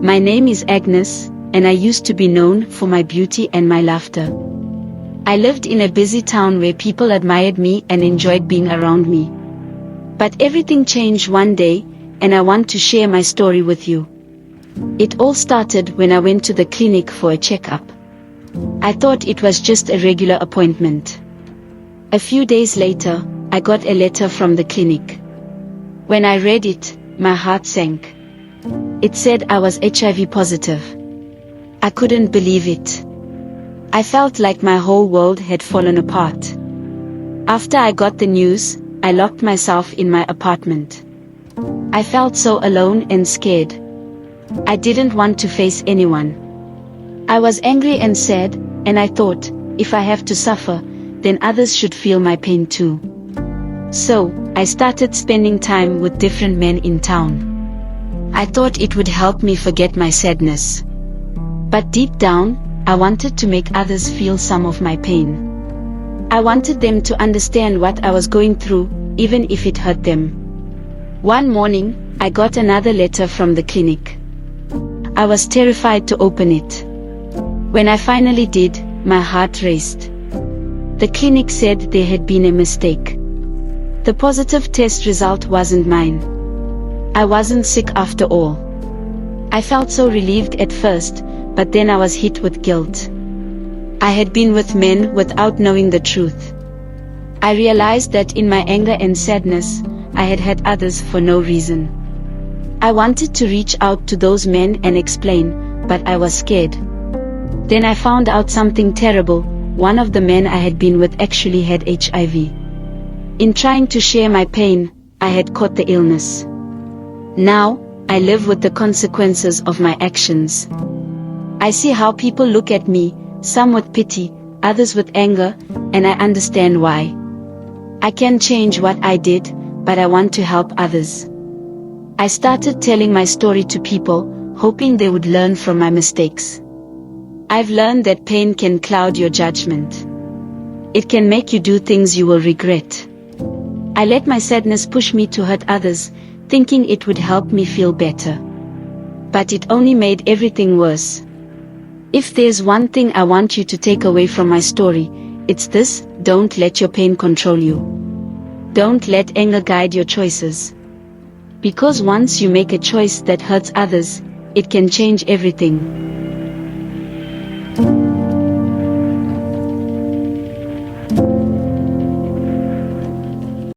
My name is Agnes, and I used to be known for my beauty and my laughter. I lived in a busy town where people admired me and enjoyed being around me. But everything changed one day, and I want to share my story with you. It all started when I went to the clinic for a checkup. I thought it was just a regular appointment. A few days later, I got a letter from the clinic. When I read it, my heart sank. It said I was HIV positive. I couldn't believe it. I felt like my whole world had fallen apart. After I got the news, I locked myself in my apartment. I felt so alone and scared. I didn't want to face anyone. I was angry and sad, and I thought, if I have to suffer, then others should feel my pain too. So, I started spending time with different men in town. I thought it would help me forget my sadness. But deep down, I wanted to make others feel some of my pain. I wanted them to understand what I was going through, even if it hurt them. One morning, I got another letter from the clinic. I was terrified to open it. When I finally did, my heart raced. The clinic said there had been a mistake. The positive test result wasn't mine. I wasn't sick after all. I felt so relieved at first, but then I was hit with guilt. I had been with men without knowing the truth. I realized that in my anger and sadness, I had had others for no reason. I wanted to reach out to those men and explain, but I was scared. Then I found out something terrible. One of the men I had been with actually had HIV. In trying to share my pain, I had caught the illness. Now, I live with the consequences of my actions. I see how people look at me, some with pity, others with anger, and I understand why. I can't change what I did, but I want to help others. I started telling my story to people, hoping they would learn from my mistakes. I've learned that pain can cloud your judgment. It can make you do things you will regret. I let my sadness push me to hurt others, thinking it would help me feel better. But it only made everything worse. If there's one thing I want you to take away from my story, it's this: don't let your pain control you. Don't let anger guide your choices. Because once you make a choice that hurts others, it can change everything.